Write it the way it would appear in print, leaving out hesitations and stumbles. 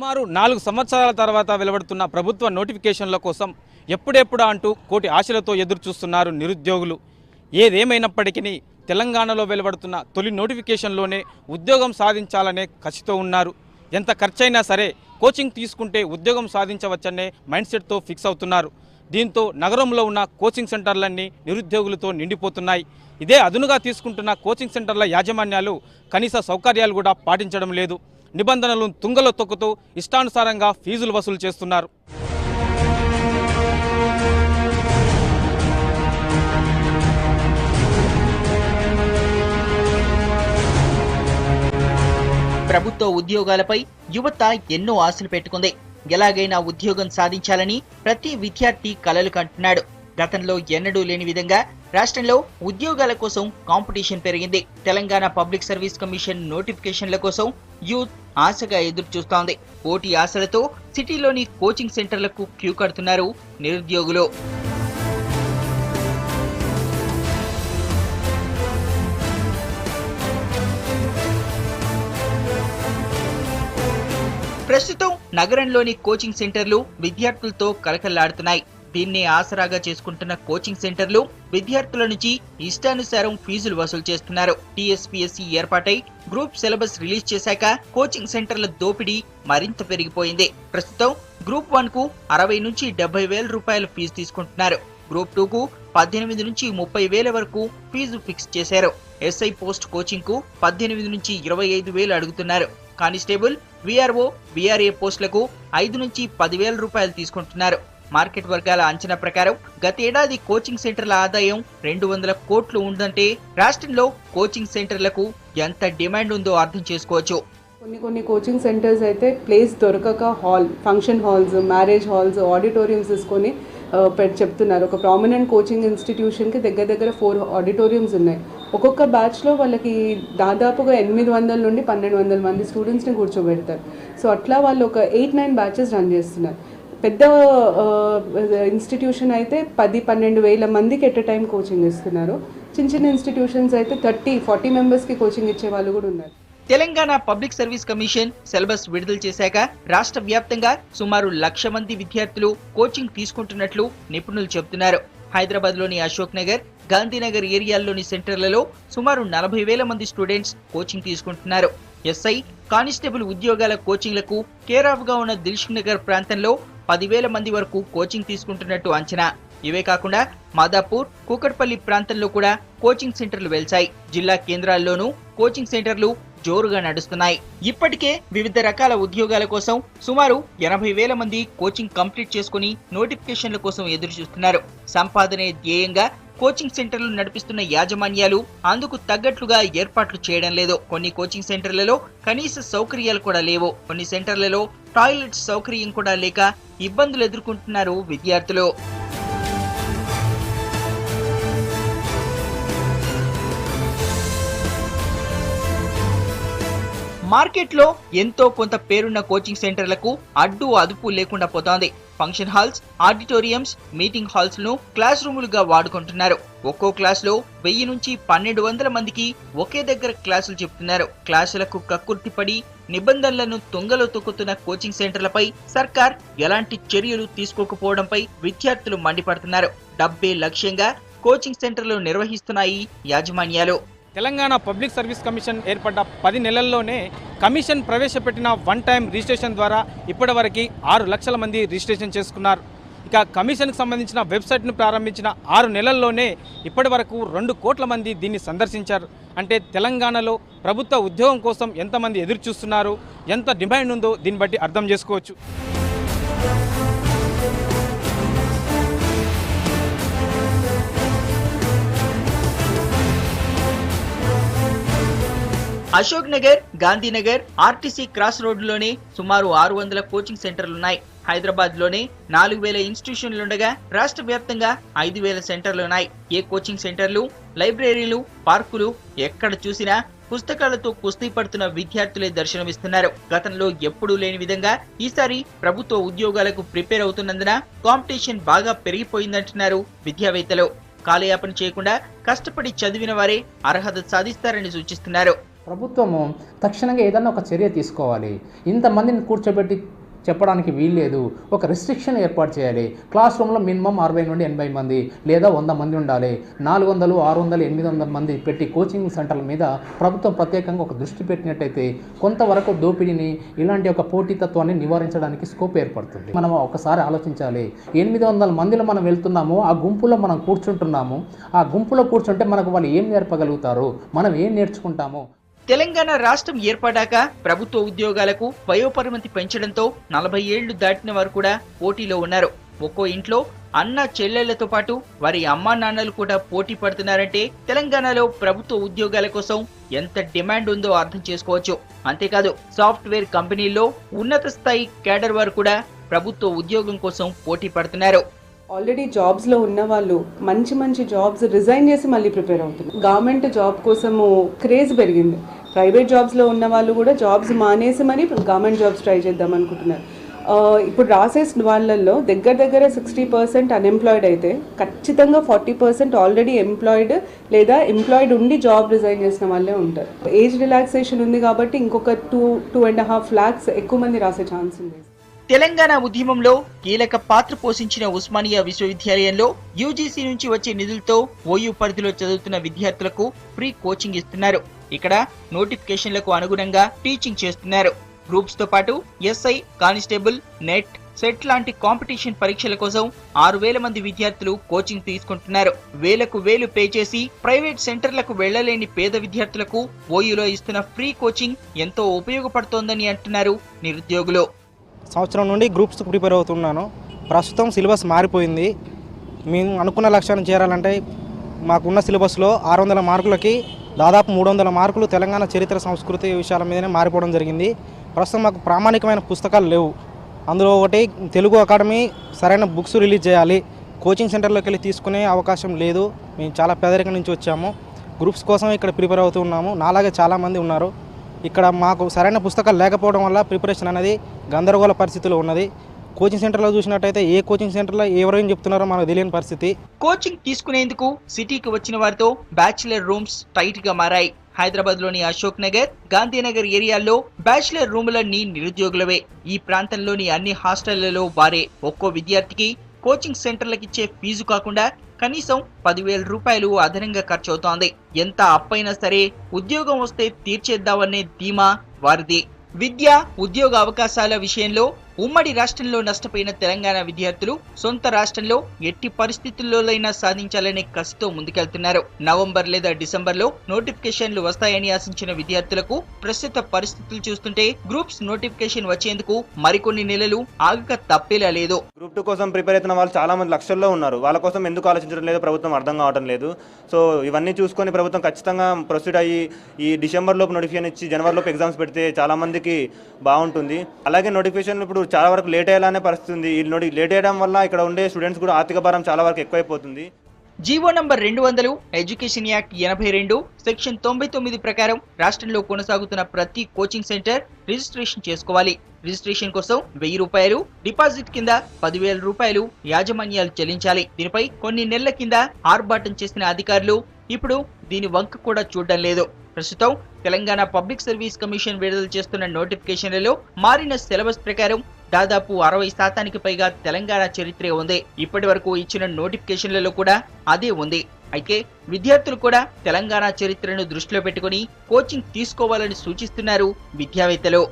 సుమారు 4 సంవత్సరాల తర్వాత వెలువడుతున్న ప్రభుత్వ నోటిఫికేషన్ల కోసం ఎప్పుడెప్పుడా అంటూ కోటి ఆశలతో ఎదురుచూస్తున్నారు నిరుద్యోగులు. ఏదేమైనప్పటికీ తెలంగాణలో వెలువడుతున్న తొలి నోటిఫికేషన్లోనే ఉద్యోగం సాధించాలనే కసితో ఉన్నారు. ఎంత ఖర్చైనా సరే కోచింగ్ తీసుకుంటే ఉద్యోగం సాధించవచ్చనే మైండ్ సెట్తో ఫిక్స్ అవుతున్నారు. దీంతో నగరంలో ఉన్న కోచింగ్ సెంటర్లన్నీ నిరుద్యోగులతో నిండిపోతున్నాయి. ఇదే అదునుగా తీసుకుంటున్న కోచింగ్ సెంటర్ల యాజమాన్యాలు కనీస సౌకర్యాలు కూడా పాటించడం లేదు. నిబంధనలను తుంగలో తొక్కుతూ ఇష్టానుసారంగా ఫీజులు వసూలు చేస్తున్నారు. ప్రభుత్వ ఉద్యోగాలపై యువత ఎన్నో ఆశలు పెట్టుకుంది. ఎలాగైనా ఉద్యోగం సాధించాలని ప్రతి విద్యార్థి కలలు కంటున్నాడు. గతంలో ఎన్నడూ లేని విధంగా రాష్ట్రంలో ఉద్యోగాల కోసం కాంపిటీషన్ పెరిగింది. తెలంగాణ పబ్లిక్ సర్వీస్ కమిషన్ నోటిఫికేషన్ల కోసం యూత్ ఆశగా ఎదురు చూస్తోంది. పోటీ ఆశలతో సిటీలోని కోచింగ్ సెంటర్లకు క్యూ కడుతున్నారు నిరుద్యోగులు. ప్రస్తుతం నగరంలోని కోచింగ్ సెంటర్లు విద్యార్థులతో కలకల్లాడుతున్నాయి. దీన్ని ఆసరాగా చేసుకుంటున్న కోచింగ్ సెంటర్లు విద్యార్థుల నుంచి ఇష్టానుసారం ఫీజులు వసూలు చేస్తున్నారు. టీఎస్పీఎస్సీ ఏర్పాటై గ్రూప్ సిలబస్ రిలీజ్ చేశాక కోచింగ్ సెంటర్ల దోపిడీ మరింత పెరిగిపోయింది. ప్రస్తుతం గ్రూప్ 1 కు 60 నుంచి 70 వేల రూపాయల ఫీజు తీసుకుంటున్నారు. గ్రూప్ 2 కు 18 నుంచి 30 వేల వరకు ఫీజు ఫిక్స్ చేశారు. ఎస్ఐ పోస్ట్ కోచింగ్ కు 18 నుంచి 25 వేలు అడుగుతున్నారు. కానిస్టేబుల్, వీఆర్ఓ, వీఆర్ఏ పోస్టులకు 5 నుంచి 10 వేల రూపాయలు తీసుకుంటున్నారు. మార్కెట్ వర్గాల అంచనా ప్రకారం గతేడాది కోచింగ్ సెంటర్ల ఆదాయం 200 కోట్లు ఉందంటే రాష్ట్రంలో కోచింగ్ సెంటర్లకు ఎంత డిమాండ్ ఉందో అర్థం చేసుకోవచ్చు. కొన్ని కోచింగ్ సెంటర్స్ అయితే ప్లేస్ దొరకక function halls, marriage halls, auditoriums తీసుకొని చెప్తున్నారు. ఒక ప్రామినెంట్ కోచింగ్ ఇన్స్టిట్యూషన్కి దగ్గర 4 ఆడిటోరియంస్ ఉన్నాయి. ఒక్కొక్క బ్యాచ్లో వాళ్ళకి దాదాపుగా 800 నుండి 1200 మంది స్టూడెంట్స్ని కూర్చోబెడతారు. సో అట్లా వాళ్ళు ఒక 8-9 బ్యాచెస్ రన్ చేస్తున్నారు. పెద్ద ఇన్స్టిట్యూషన్ అయితే 10-12 వేల మందికి ఎట్ ఎ టైం కోచింగ్ ఇస్తున్నారు. చిన్న ఇన్స్టిట్యూషన్స్ అయితే 30-40 మెంబర్స్కి కోచింగ్ ఇచ్చే వాళ్ళు కూడా ఉన్నారు. Telangana public service commission syllabus విడుదల చేశాక రాష్ట్ర వ్యాప్తంగా సుమారు 1,00,000 మంది విద్యార్థులు కోచింగ్ తీసుకుంటున్నట్లు నిపుణులు చెబుతున్నారు. హైదరాబాద్ లోని అశోక్ నగర్, గాంధీనగర్ ఏరియాల్లోని సెంటర్లలో సుమారు 40 వేల మంది స్టూడెంట్స్ కోచింగ్ తీసుకుంటున్నారు. ఎస్ఐ, కానిస్టేబుల్ ఉద్యోగాల కోచింగ్లకు కేరాఫ్ గా ఉన్న దిల్సుఖ్ నగర్ ప్రాంతంలో 10,000 మంది వరకు కోచింగ్ తీసుకుంటున్నట్టు అంచనా. ఇవే కాకుండా మాదాపూర్, కూకట్పల్లి ప్రాంతంలో కూడా కోచింగ్ సెంటర్లు వెలిశాయి. జిల్లా కేంద్రాల్లోనూ కోచింగ్ సెంటర్లు జోరుగా నడుస్తున్నాయి. ఇప్పటికే వివిధ రకాల ఉద్యోగాల కోసం సుమారు 80 వేల మంది కోచింగ్ కంప్లీట్ చేసుకుని నోటిఫికేషన్ల కోసం ఎదురు చూస్తున్నారు. సంపాదనే ధ్యేయంగా కోచింగ్ సెంటర్లు నడిపిస్తున్న యాజమాన్యాలు అందుకు తగ్గట్లుగా ఏర్పాట్లు చేయడం లేదు. కొన్ని కోచింగ్ సెంటర్లలో కనీస సౌకర్యాలు కూడా లేవు. కొన్ని సెంటర్లలో టాయిలెట్ సౌకర్యం కూడా లేక ఇబ్బందులు ఎదుర్కొంటున్నారు విద్యార్థులు. మార్కెట్లో ఎంతో కొంత పేరున్న కోచింగ్ సెంటర్లకు అడ్డు అదుపు లేకుండా పోతోంది. Function halls, auditoriums, meeting halls ను క్లాస్ రూములుగా వాడుకుంటున్నారు. ఒక్కో క్లాస్ లో 1000 నుంచి 1200 మందికి ఒకే దగ్గర క్లాసులు చెప్తున్నారు. క్లాసులకు కక్కుర్తిపడి నిబంధనలను తుంగలో తొక్కుతున్న కోచింగ్ సెంటర్లపై సర్కార్ ఎలాంటి చర్యలు తీసుకోకపోవడంపై విద్యార్థులు మండిపడుతున్నారు. డబ్బే లక్ష్యంగా కోచింగ్ సెంటర్లు నిర్వహిస్తున్నాయి యాజమాన్యాలు. తెలంగాణ పబ్లిక్ సర్వీస్ కమిషన్ ఏర్పడ్డ 10 నెలల్లోనే కమిషన్ ప్రవేశపెట్టిన వన్ టైం రిజిస్ట్రేషన్ ద్వారా ఇప్పటివరకు 6 లక్షల మంది రిజిస్ట్రేషన్ చేసుకున్నారు. ఇక కమిషన్కి సంబంధించిన వెబ్సైట్ను ప్రారంభించిన 6 నెలల్లోనే ఇప్పటి వరకు 2 కోట్ల మంది దీన్ని సందర్శించారు. అంటే తెలంగాణలో ప్రభుత్వ ఉద్యోగం కోసం ఎంతమంది ఎదురు చూస్తున్నారు, ఎంత డిమాండ్ ఉందో దీన్ని బట్టి అర్థం చేసుకోవచ్చు. అశోక్ నగర్, గాంధీనగర్, ఆర్టీసీ క్రాస్ రోడ్డులోనే సుమారు 600 కోచింగ్ సెంటర్లున్నాయి. హైదరాబాద్ లోనే 4,000 ఇన్స్టిట్యూషన్లుండగా రాష్ట్ర వ్యాప్తంగా 5,000 సెంటర్లున్నాయి. ఏ కోచింగ్ సెంటర్లు, లైబ్రరీలు, పార్కులు ఎక్కడ చూసినా పుస్తకాలతో కుస్తీ పడుతున్న విద్యార్థులే దర్శనమిస్తున్నారు. గతంలో ఎప్పుడూ లేని విధంగా ఈసారి ప్రభుత్వ ఉద్యోగాలకు ప్రిపేర్ అవుతున్నందున కాంపిటీషన్ బాగా పెరిగిపోయిందంటున్నారు విద్యావేత్తలు. కాలయాపన చేయకుండా కష్టపడి చదివిన వారే అర్హత సాధిస్తారని సూచిస్తున్నారు. ప్రభుత్వము తక్షణంగా ఏదన్నా ఒక చర్య తీసుకోవాలి. ఇంతమందిని కూర్చోబెట్టి చెప్పడానికి వీల్లేదు. ఒక రిస్ట్రిక్షన్ ఏర్పాటు చేయాలి. క్లాస్ రూమ్లో మినిమం 60 నుండి 80 మంది లేదా 100 మంది ఉండాలి. 400, 600, 800 మంది పెట్టి కోచింగ్ సెంటర్ల మీద ప్రభుత్వం ప్రత్యేకంగా ఒక దృష్టి పెట్టినట్టయితే కొంతవరకు దోపిడీని, ఇలాంటి ఒక పోటీతత్వాన్ని నివారించడానికి స్కోప్ ఏర్పడుతుంది. మనం ఒకసారి ఆలోచించాలి. 800 మందిలో మనం వెళ్తున్నాము, ఆ గుంపులో మనం కూర్చుంటున్నాము. ఆ గుంపులో కూర్చుంటే మనకు వాళ్ళు ఏం నేర్పగలుగుతారు, మనం ఏం నేర్చుకుంటాము? తెలంగాణ రాష్ట్రం ఏర్పడ్డాక ప్రభుత్వ ఉద్యోగాలకు వయోపరిమితి పెంచడంతో 40 ఏళ్లు దాటిన వారు కూడా పోటీలో ఉన్నారు. ఒక్కో ఇంట్లో అన్న చెల్లెళ్లతో పాటు వారి అమ్మా నాన్నలు కూడా పోటీ పడుతున్నారంటే తెలంగాణలో ప్రభుత్వ ఉద్యోగాల కోసం ఎంత డిమాండ్ ఉందో అర్థం చేసుకోవచ్చు. అంతేకాదు సాఫ్ట్వేర్ కంపెనీల్లో ఉన్నత స్థాయి క్యాడర్ వారు కూడా ప్రభుత్వ ఉద్యోగం కోసం పోటీ పడుతున్నారు. ఆల్రెడీ జాబ్స్లో ఉన్న వాళ్ళు మంచి జాబ్స్ రిజైన్ చేసి మళ్ళీ ప్రిపేర్ అవుతున్నారు. గవర్నమెంట్ జాబ్ కోసము క్రేజ్ పెరిగింది. ప్రైవేట్ జాబ్స్లో ఉన్న వాళ్ళు కూడా జాబ్స్ మానేసి మరి గవర్నమెంట్ జాబ్స్ ట్రై చేద్దాం అనుకుంటున్నారు. ఇప్పుడు రాసే వాళ్ళల్లో దగ్గర 60% అన్ఎంప్లాయిడ్ అయితే ఖచ్చితంగా 40% ఆల్రెడీ ఎంప్లాయిడ్ లేదా ఎంప్లాయిడ్ ఉండి జాబ్ రిజైన్ చేసిన వాళ్ళే ఉంటారు. ఏజ్ రిలాక్సేషన్ ఉంది కాబట్టి ఇంకొక 2.5 lakhs ఎక్కువ మంది రాసే ఛాన్స్ ఉంది. తెలంగాణ ఉద్యమంలో కీలక పాత్ర పోషించిన ఉస్మానియా విశ్వవిద్యాలయంలో యూజీసీ నుంచి వచ్చే నిధులతో ఓయూ పరిధిలో చదువుతున్న విద్యార్థులకు ఫ్రీ కోచింగ్ ఇస్తున్నారు. ఇక్కడ నోటిఫికేషన్లకు అనుగుణంగా టీచింగ్ చేస్తున్నారు. గ్రూప్స్ తో పాటు ఎస్ఐ, కానిస్టేబుల్, నెట్, సెట్ లాంటి కాంపిటీషన్ పరీక్షల కోసం 6,000 మంది విద్యార్థులు కోచింగ్ తీసుకుంటున్నారు. వేలు పే చేసి ప్రైవేట్ సెంటర్లకు వెళ్లలేని పేద విద్యార్థులకు ఓయూలో ఇస్తున్న ఫ్రీ కోచింగ్ ఎంతో ఉపయోగపడుతోందని అంటున్నారు నిరుద్యోగులు. సంవత్సరం నుండి గ్రూప్స్కి ప్రిపేర్ అవుతున్నాను. ప్రస్తుతం సిలబస్ మారిపోయింది. మేము అనుకున్న లక్ష్యాన్ని చేరాలంటే మాకున్న సిలబస్లో 600 మార్కులకి దాదాపు 300 మార్కులు తెలంగాణ చరిత్ర, సంస్కృతి విషయాల మీదనే మారిపోవడం జరిగింది. ప్రస్తుతం మాకు ప్రామాణికమైన పుస్తకాలు లేవు. అందులో ఒకటి తెలుగు అకాడమీ సరైన బుక్స్ రిలీజ్ చేయాలి. కోచింగ్ సెంటర్లోకి వెళ్ళి తీసుకునే అవకాశం లేదు. మేము చాలా పేదరికం నుంచి వచ్చాము. గ్రూప్స్ కోసం ఇక్కడ ప్రిపేర్ అవుతూ ఉన్నాము. నాలాగే చాలామంది ఉన్నారు. ఇక్కడ మాకు సరైన పుస్తకాలు లేకపోవడం వల్ల ప్రిపరేషన్ అనేది గందరగోళ పరిస్థితిలో ఉన్నది. కోచింగ్ సెంటర్లో చూసినట్టయితే ఏ కోచింగ్ సెంటర్లో ఎవరేం చెప్తున్నారో మనకు తెలియని పరిస్థితి. కోచింగ్ తీసుకునేందుకు సిటీకి వచ్చిన వారితో బ్యాచిలర్ రూమ్స్ టైట్ గా మారాయి. హైదరాబాద్ లోని అశోక్ నగర్, గాంధీనగర్ ఏరియాల్లో బ్యాచిలర్ రూములన్నీ నిరుద్యోగులవే. ఈ ప్రాంతంలోని అన్ని హాస్టళ్లలో వారే. ఒక్కో విద్యార్థికి కోచింగ్ సెంటర్లకిచ్చే ఫీజు కాకుండా కనీసం 10,000 రూపాయలు అదనంగా ఖర్చవుతోంది. ఎంత అప్పైనా సరే ఉద్యోగం వస్తే తీర్చేద్దామనే ధీమా వారిది. విద్య, ఉద్యోగ అవకాశాల విషయంలో ఉమ్మడి రాష్ట్రంలో నష్టపోయిన తెలంగాణ విద్యార్థులు సొంత రాష్ట్రంలో ఎట్టి పరిస్థితుల్లోనైనా సాధించాలనే కసితో ముందుకెళ్తున్నారు. నవంబర్ లేదా డిసెంబర్లో నోటిఫికేషన్లు వస్తాయని ఆశించిన విద్యార్థులకు ప్రస్తుత పరిస్థితులు చూస్తుంటే గ్రూప్స్ నోటిఫికేషన్ వచ్చేందుకు మరికొన్ని నెలలు ఆగక తప్పేలా లేదు. గ్రూప్ 2 కోసం ప్రిపేర్ అవుతున్న వాళ్ళు చాలా మంది లక్షల్లో ఉన్నారు. వాళ్ళ కోసం ఎందుకు ఆలోచించడం లేదు ప్రభుత్వం అర్థం కావడం లేదు. సో ఇవన్నీ చూసుకొని ప్రభుత్వం ఖచ్చితంగా ప్రొసీడ్ అయ్యి ఈ డిసెంబర్ లోపు నోటిఫికేషన్ ఇచ్చి జనవరి లోపు ఎగ్జామ్స్ పెడితే చాలా మందికి బాగుంటుంది. అలాగే నోటిఫికేషన్ ఇప్పుడు చాలా వరకు లేట్ అయ్యేలానే పరిస్థితి ఉంది. ఈ లేట్ అయ్యడం వల్ల ఇక్కడ ఉండే స్టూడెంట్స్ కూడా ఆర్థిక భారం చాలా వరకు ఎక్కువైపోతుంది. GO number 200 education act 82 section 99 ప్రకారం రాష్ట్రంలో కొనసాగుతున్న ప్రతి కోచింగ్ సెంటర్ రిజిస్ట్రేషన్ చేసుకోవాలి. రిజిస్ట్రేషన్ కోసం 1000 రూపాయలు, డిపాజిట్ కింద 10,000 రూపాయలు యాజమాన్యాలు చెల్లించాలి. దీనిపై కొన్ని నెలల కింద ఆర్భాటం చేసిన అధికారులు ఇప్పుడు దీని వంక కూడా చూడడం లేదు. ప్రస్తుతం తెలంగాణ పబ్లిక్ సర్వీస్ కమిషన్ విడుదల చేస్తున్న నోటిఫికేషన్లలో మారిన సిలబస్ ప్రకారం దాదాపు 60% పైగా తెలంగాణ చరిత్రే ఉంది. ఇప్పటి వరకు ఇచ్చిన నోటిఫికేషన్లలో కూడా అదే ఉంది. అయితే విద్యార్థులు కూడా తెలంగాణ చరిత్రను దృష్టిలో పెట్టుకుని కోచింగ్ తీసుకోవాలని సూచిస్తున్నారు విద్యావేత్తలు.